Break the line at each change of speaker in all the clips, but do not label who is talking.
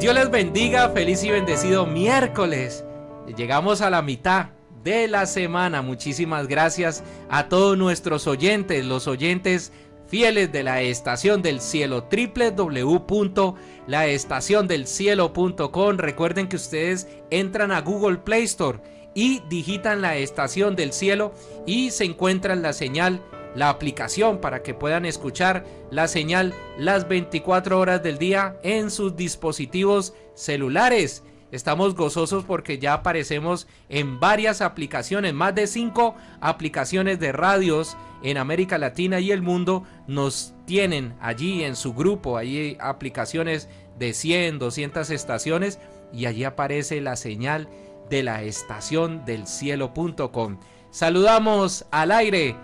Dios les bendiga, feliz y bendecido miércoles. Llegamos a la mitad de la semana. Muchísimas gracias a todos nuestros oyentes, los oyentes fieles de la Estación del Cielo, www.laestaciondelcielo.com. Recuerden que ustedes entran a Google Play Store y digitan la Estación del Cielo y se encuentran la señal, la aplicación para que puedan escuchar la señal las 24 horas del día en sus dispositivos celulares. Estamos gozosos porque ya aparecemos en varias aplicaciones, más de 5 aplicaciones de radios en América Latina y el mundo nos tienen allí en su grupo. Hay aplicaciones de 100, 200 estaciones y allí aparece la señal de la estación del cielo.com. Saludamos al aire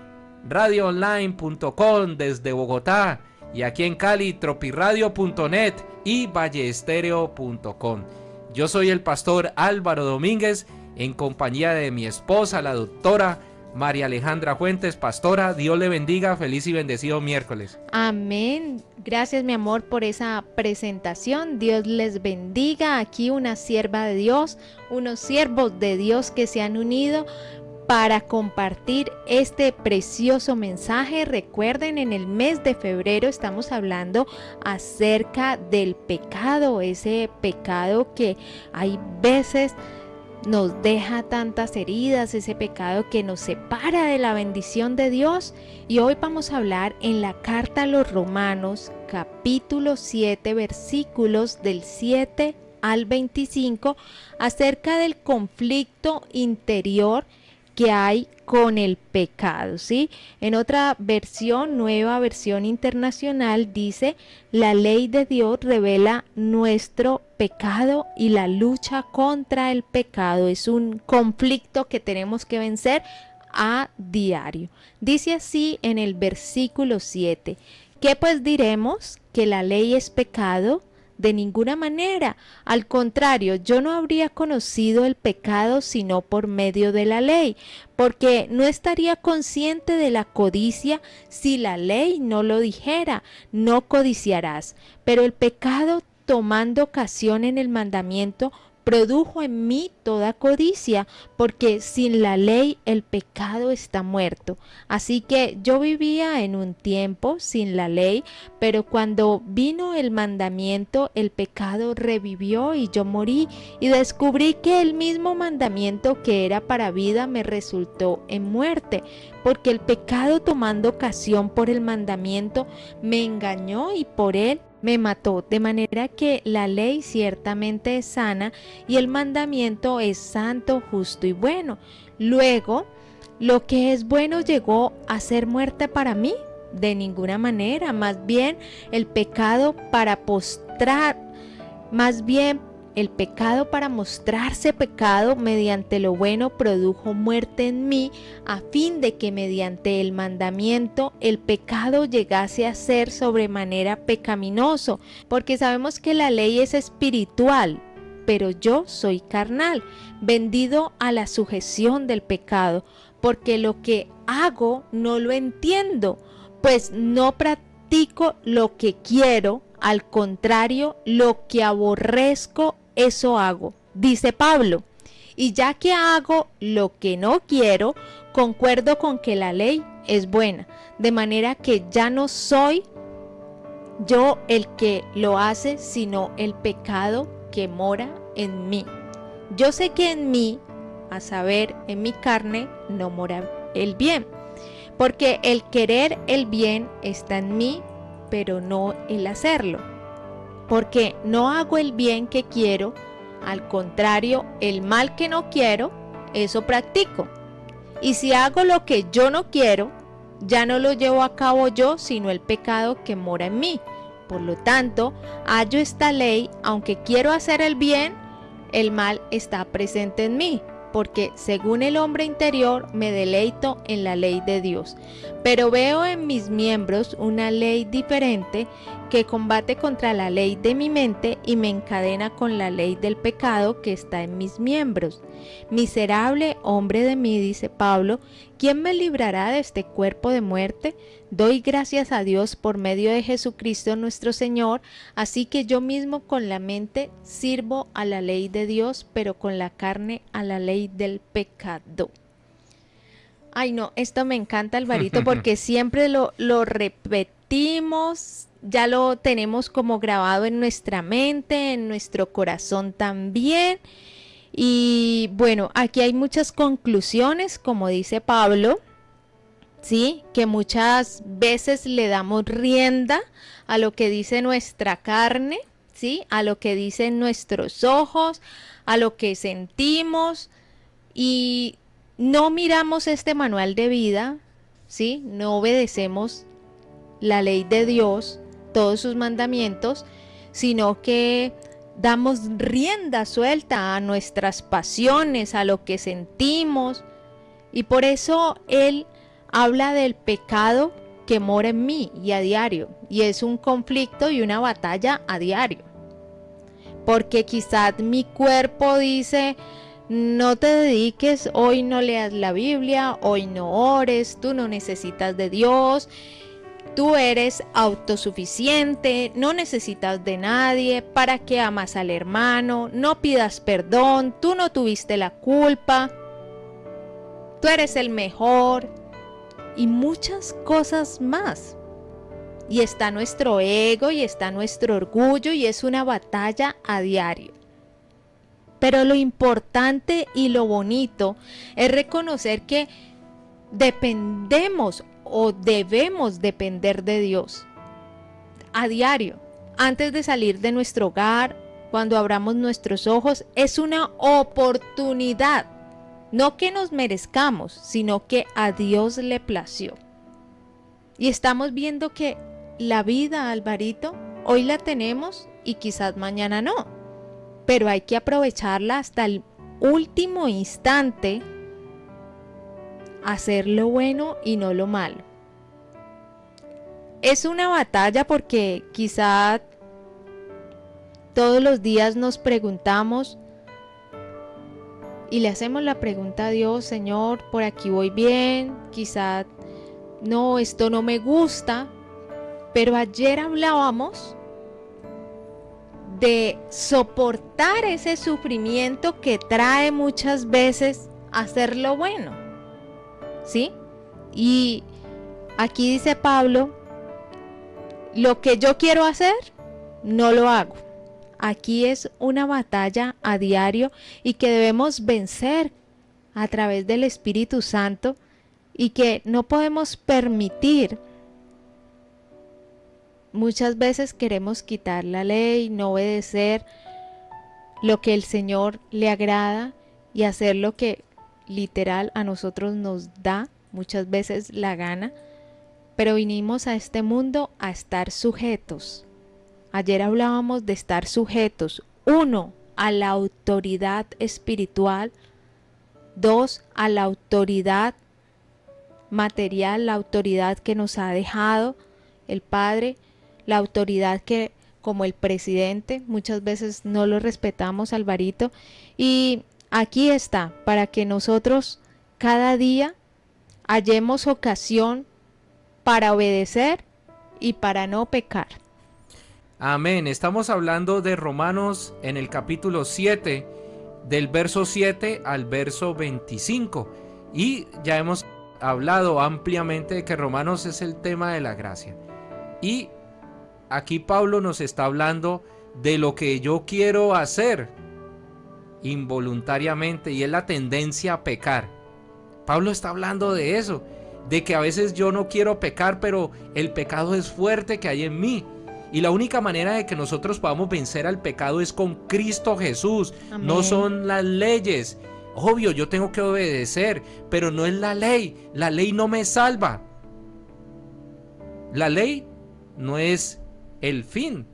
radioonline.com desde Bogotá y aquí en Cali tropiradio.net y valleestereo.com. Yo soy el pastor Álvaro Domínguez en compañía de mi esposa, la doctora María Alejandra Fuentes. Pastora, Dios le bendiga, feliz y bendecido miércoles.
Amén. Gracias, mi amor, por esa presentación. Dios les bendiga. Aquí una sierva de Dios, unos siervos de Dios que se han unido para compartir este precioso mensaje. Recuerden, en el mes de febrero estamos hablando acerca del pecado, ese pecado que hay veces nos deja tantas heridas, ese pecado que nos separa de la bendición de Dios. Y hoy vamos a hablar en la carta a los Romanos, capítulo 7, versículos del 7 al 25, acerca del conflicto interior que hay con el pecado, ¿sí? En otra versión, Nueva Versión Internacional, dice: la ley de Dios revela nuestro pecado y la lucha contra el pecado es un conflicto que tenemos que vencer a diario. Dice así en el versículo 7: ¿qué pues diremos? ¿Que la ley es pecado? De ninguna manera. Al contrario, yo no habría conocido el pecado sino por medio de la ley, porque no estaría consciente de la codicia si la ley no lo dijera: no codiciarás. Pero el pecado, tomando ocasión en el mandamiento, produjo en mí toda codicia, porque sin la ley el pecado está muerto. Así que yo vivía en un tiempo sin la ley, pero cuando vino el mandamiento, el pecado revivió y yo morí, y descubrí que el mismo mandamiento que era para vida me resultó en muerte, porque el pecado, tomando ocasión por el mandamiento, me engañó y por él me mató. De manera que la ley ciertamente es sana y el mandamiento es santo, justo y bueno. Luego, ¿lo que es bueno llegó a ser muerte para mí? De ninguna manera. Más bien el pecado para mostrarse pecado mediante lo bueno produjo muerte en mí, a fin de que mediante el mandamiento el pecado llegase a ser sobremanera pecaminoso, porque sabemos que la ley es espiritual, pero yo soy carnal, vendido a la sujeción del pecado, porque lo que hago no lo entiendo, pues no practico lo que quiero, al contrario, lo que aborrezco, eso hago, dice Pablo. Y ya que hago lo que no quiero, concuerdo con que la ley es buena, de manera que ya no soy yo el que lo hace, sino el pecado que mora en mí. Yo sé que en mí, a saber, en mi carne, no mora el bien, porque el querer el bien está en mí, pero no el hacerlo. Porque no hago el bien que quiero, al contrario, el mal que no quiero, eso practico. Y si hago lo que yo no quiero, ya no lo llevo a cabo yo, sino el pecado que mora en mí. Por lo tanto, hallo esta ley: aunque quiero hacer el bien, el mal está presente en mí, porque según el hombre interior me deleito en la ley de Dios. Pero veo en mis miembros una ley diferente que combate contra la ley de mi mente y me encadena con la ley del pecado que está en mis miembros. Miserable hombre de mí, dice Pablo, ¿quién me librará de este cuerpo de muerte? Doy gracias a Dios por medio de Jesucristo nuestro Señor, así que yo mismo con la mente sirvo a la ley de Dios, pero con la carne a la ley del pecado. Ay no, esto me encanta, Alvarito, porque siempre lo repetimos, ya lo tenemos como grabado en nuestra mente, en nuestro corazón también. Y bueno, aquí hay muchas conclusiones, como dice Pablo, ¿sí? Que muchas veces le damos rienda a lo que dice nuestra carne, ¿sí? A lo que dicen nuestros ojos, a lo que sentimos, y no miramos este manual de vida, ¿sí? No obedecemos la ley de Dios, todos sus mandamientos, sino que damos rienda suelta a nuestras pasiones, a lo que sentimos, y por eso Él habla del pecado que mora en mí y a diario, y es un conflicto y una batalla a diario, porque quizás mi cuerpo dice: no te dediques, hoy no leas la Biblia, hoy no ores, tú no necesitas de Dios, tú eres autosuficiente, no necesitas de nadie, ¿para qué amas al hermano? No pidas perdón, tú no tuviste la culpa, tú eres el mejor, y muchas cosas más. Y está nuestro ego y está nuestro orgullo, y es una batalla a diario. Pero lo importante y lo bonito es reconocer que dependemos o debemos depender de Dios a diario. Antes de salir de nuestro hogar, cuando abramos nuestros ojos, es una oportunidad. No que nos merezcamos, sino que a Dios le plació. Y estamos viendo que la vida, Alvarito, hoy la tenemos y quizás mañana no. Pero hay que aprovecharla hasta el último instante, hacer lo bueno y no lo malo. Es una batalla porque quizá todos los días nos preguntamos y le hacemos la pregunta a Dios: Señor, por aquí voy bien, quizá no, esto no me gusta. Pero ayer hablábamos de soportar ese sufrimiento que trae muchas veces hacer lo bueno, ¿sí? Y aquí dice Pablo: lo que yo quiero hacer, no lo hago. Aquí es una batalla a diario y que debemos vencer a través del Espíritu Santo, y que no podemos permitir. Muchas veces queremos quitar la ley, no obedecer lo que el Señor le agrada y hacer lo que literal a nosotros nos da muchas veces la gana, pero vinimos a este mundo a estar sujetos. Ayer hablábamos de estar sujetos, 1, a la autoridad espiritual, 2, a la autoridad material, la autoridad que nos ha dejado el Padre, la autoridad que, como el presidente, muchas veces no lo respetamos, Alvarito, y aquí está, para que nosotros cada día hallemos ocasión para obedecer y para no pecar.
Amén. Estamos hablando de Romanos en el capítulo 7, del verso 7 al verso 25, y ya hemos hablado ampliamente de que Romanos es el tema de la gracia, y aquí Pablo nos está hablando de lo que yo quiero hacer involuntariamente, y es la tendencia a pecar. Pablo está hablando de eso, de que a veces yo no quiero pecar, pero el pecado es fuerte que hay en mí, y la única manera de que nosotros podamos vencer al pecado es con Cristo Jesús. Amén. No son las leyes. Obvio, yo tengo que obedecer, pero no es la ley. La ley no me salva. La ley no es el fin,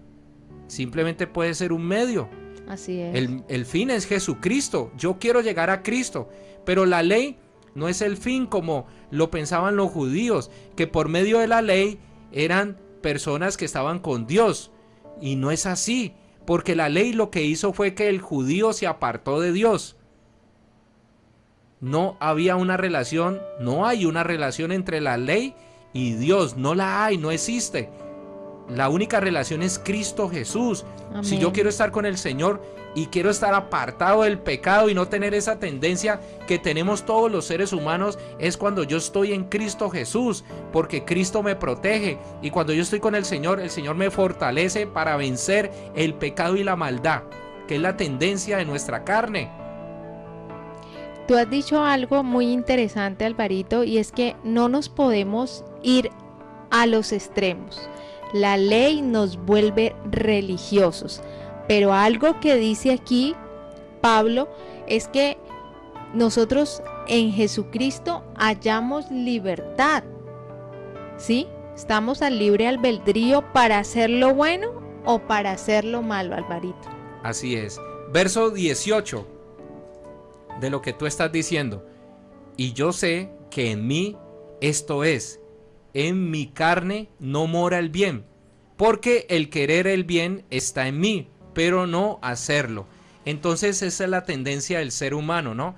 simplemente puede ser un medio.
Así es.
El fin es Jesucristo. Yo quiero llegar a Cristo, pero la ley no es el fin como lo pensaban los judíos, que por medio de la ley eran personas que estaban con Dios. Y no es así, porque la ley lo que hizo fue que el judío se apartó de Dios. No había una relación, no hay una relación entre la ley y Dios, no la hay, no existe. La única relación es Cristo Jesús. Amén. Si yo quiero estar con el Señor y quiero estar apartado del pecado y no tener esa tendencia que tenemos todos los seres humanos, es cuando yo estoy en Cristo Jesús, porque Cristo me protege, y cuando yo estoy con el Señor me fortalece para vencer el pecado y la maldad, que es la tendencia de nuestra carne.
Tú has dicho algo muy interesante, Alvarito, y es que no nos podemos ir a los extremos. La ley nos vuelve religiosos, pero algo que dice aquí Pablo es que nosotros en Jesucristo hallamos libertad, ¿sí? Estamos al libre albedrío para hacer lo bueno o para hacer lo malo, Alvarito.
Así es. Verso 18 de lo que tú estás diciendo. Y yo sé que en mí, esto es, en mi carne no mora el bien, porque el querer el bien está en mí, pero no hacerlo. Entonces esa es la tendencia del ser humano, ¿no?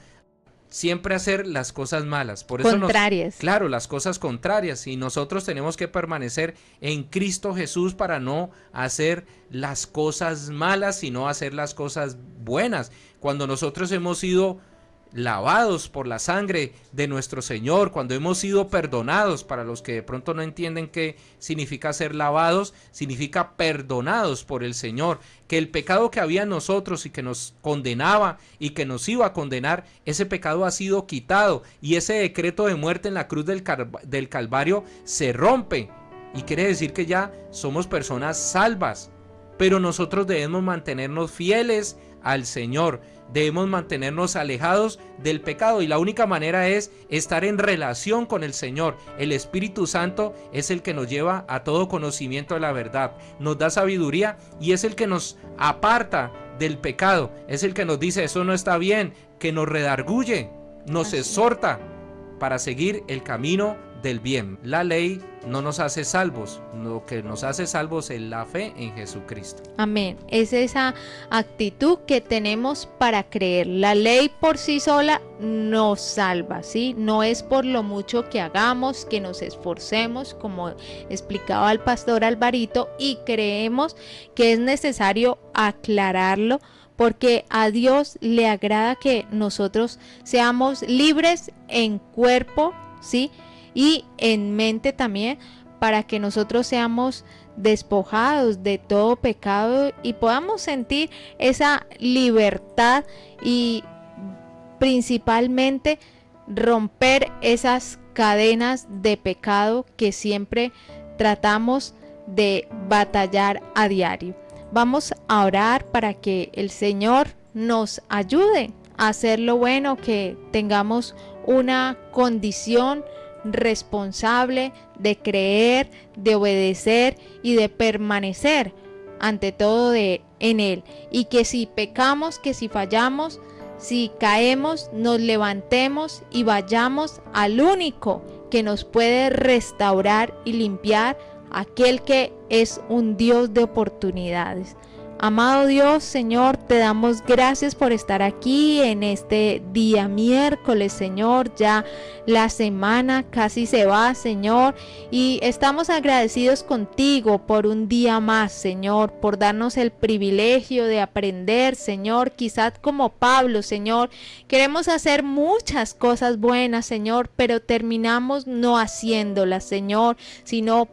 Siempre hacer las cosas malas. Por eso
contrarias.
Claro, las cosas contrarias. Y nosotros tenemos que permanecer en Cristo Jesús para no hacer las cosas malas, sino hacer las cosas buenas. Cuando nosotros hemos sido lavados por la sangre de nuestro Señor, cuando hemos sido perdonados, para los que de pronto no entienden qué significa ser lavados, significa perdonados por el Señor, que el pecado que había en nosotros y que nos condenaba y que nos iba a condenar, ese pecado ha sido quitado, y ese decreto de muerte en la cruz del Calvario se rompe, y quiere decir que ya somos personas salvas. Pero nosotros debemos mantenernos fieles al Señor, debemos mantenernos alejados del pecado, y la única manera es estar en relación con el Señor. El Espíritu Santo es el que nos lleva a todo conocimiento de la verdad, nos da sabiduría y es el que nos aparta del pecado, es el que nos dice eso no está bien, que nos redarguye, nos exhorta para seguir el camino del bien. La ley no nos hace salvos, lo que nos hace salvos es la fe en Jesucristo.
Amén. Es esa actitud que tenemos para creer. La ley por sí sola nos salva, ¿sí? No es por lo mucho que hagamos, que nos esforcemos, como explicaba el pastor Alvarito, y creemos que es necesario aclararlo, porque a Dios le agrada que nosotros seamos libres en cuerpo, ¿sí? Y en mente también, para que nosotros seamos despojados de todo pecado y podamos sentir esa libertad y principalmente romper esas cadenas de pecado que siempre tratamos de batallar a diario. Vamos a orar para que el Señor nos ayude a hacer lo bueno, que tengamos una condición responsable de creer, de obedecer y de permanecer ante todo en Él, y que si pecamos, que si fallamos, si caemos, nos levantemos y vayamos al único que nos puede restaurar y limpiar, aquel que es un Dios de oportunidades. Amado Dios, Señor, te damos gracias por estar aquí en este día miércoles, Señor. Ya la semana casi se va, Señor, y estamos agradecidos contigo por un día más, Señor, por darnos el privilegio de aprender, Señor. Quizás como Pablo, Señor, queremos hacer muchas cosas buenas, Señor, pero terminamos no haciéndolas, Señor, sino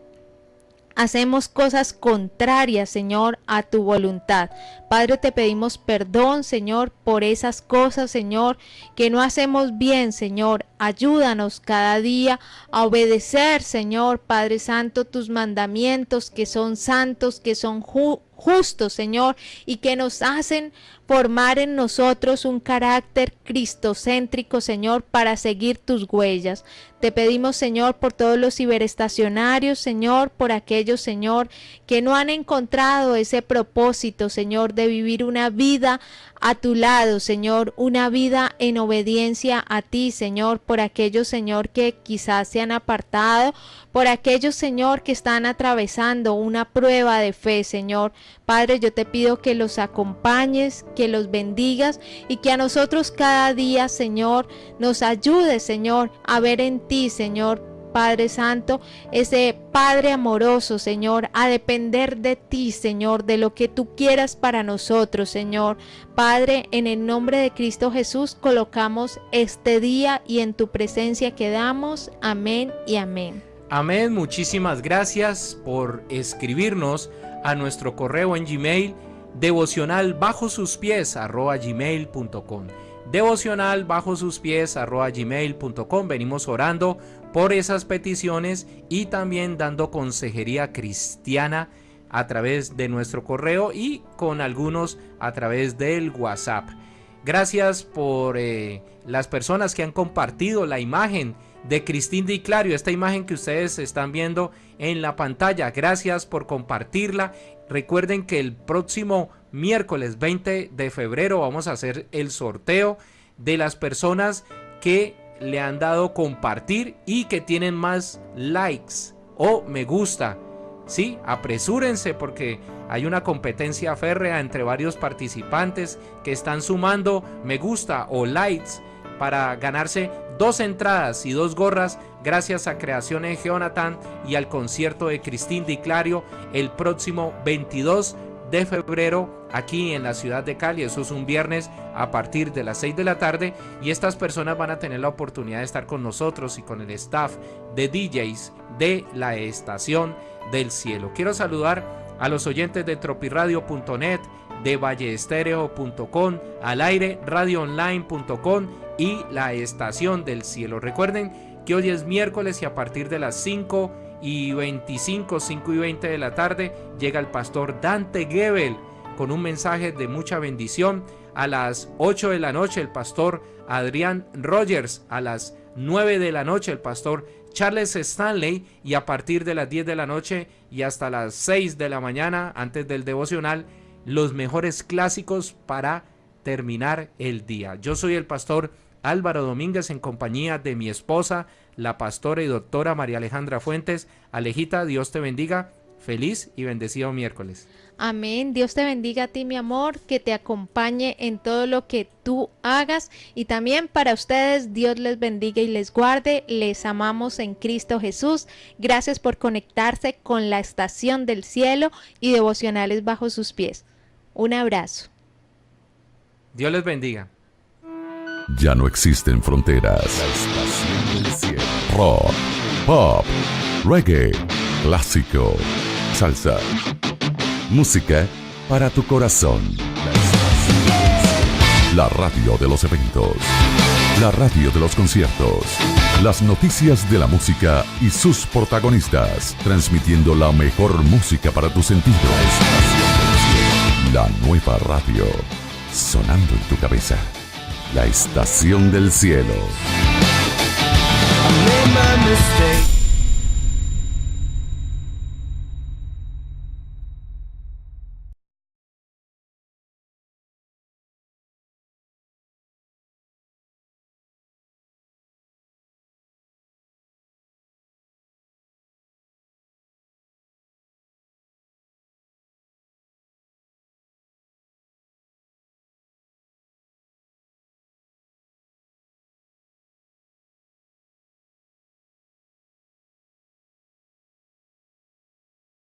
hacemos cosas contrarias, Señor, a tu voluntad. Padre, te pedimos perdón, Señor, por esas cosas, Señor, que no hacemos bien, Señor. Ayúdanos cada día a obedecer, Señor, Padre Santo, tus mandamientos, que son santos, que son justos, Señor, y que nos hacen formar en nosotros un carácter cristocéntrico, Señor, para seguir tus huellas. Te pedimos, Señor, por todos los ciberestacionarios, Señor, por aquellos, Señor, que no han encontrado ese propósito, Señor, de vivir una vida a tu lado, Señor, una vida en obediencia a ti, Señor, por aquellos, Señor, que quizás se han apartado, por aquellos, Señor, que están atravesando una prueba de fe, Señor. Padre, yo te pido que los acompañes, que los bendigas y que a nosotros cada día, Señor, nos ayudes, Señor, a ver en ti, Señor, Padre Santo, ese Padre amoroso, Señor, a depender de ti, Señor, de lo que tú quieras para nosotros, Señor. Padre, en el nombre de Cristo Jesús, colocamos este día y en tu presencia quedamos. Amén y amén.
Amén, muchísimas gracias por escribirnos a nuestro correo en Gmail, devocional@gmail.com. devocional@gmail.com. Venimos orando por esas peticiones y también dando consejería cristiana a través de nuestro correo y con algunos a través del WhatsApp. Gracias por las personas que han compartido la imagen de Cristín Di Clario, esta imagen que ustedes están viendo en la pantalla. Gracias por compartirla. Recuerden que el próximo miércoles 20 de febrero vamos a hacer el sorteo de las personas que le han dado compartir y que tienen más likes o me gusta. Sí, apresúrense porque hay una competencia férrea entre varios participantes que están sumando me gusta o likes para ganarse 2 entradas y 2 gorras gracias a Creaciones Jonathan y al concierto de Cristín Di Clario el próximo 22 de febrero aquí en la ciudad de Cali. Eso es un viernes a partir de las 6 de la tarde y estas personas van a tener la oportunidad de estar con nosotros y con el staff de DJs de la Estación del Cielo. Quiero saludar a los oyentes de tropiradio.net, de valleestereo.com, al aire radioonline.com y la Estación del Cielo. Recuerden que hoy es miércoles y a partir de las 5:25, 5:20 de la tarde llega el pastor Dante Gebel con un mensaje de mucha bendición. A las 8 de la noche el pastor Adrián Rogers, a las 9 de la noche el pastor Charles Stanley y a partir de las 10 de la noche y hasta las 6 de la mañana antes del devocional los mejores clásicos para terminar el día. Yo soy el pastor Álvaro Domínguez en compañía de mi esposa, la pastora y doctora María Alejandra Fuentes. Alejita, Dios te bendiga. Feliz y bendecido miércoles.
Amén. Dios te bendiga a ti, mi amor, que te acompañe en todo lo que tú hagas y también para ustedes, Dios les bendiga y les guarde. Les amamos en Cristo Jesús. Gracias por conectarse con la Estación del Cielo y devocionales bajo sus pies. Un abrazo.
Dios les bendiga.
Ya no existen fronteras. La Estación del Cielo. Rock, pop, reggae, clásico, salsa. Música para tu corazón. La radio de los eventos. La radio de los conciertos. Las noticias de la música y sus protagonistas. Transmitiendo la mejor música para tus sentidos. La nueva radio. Sonando en tu cabeza. La Estación del Cielo.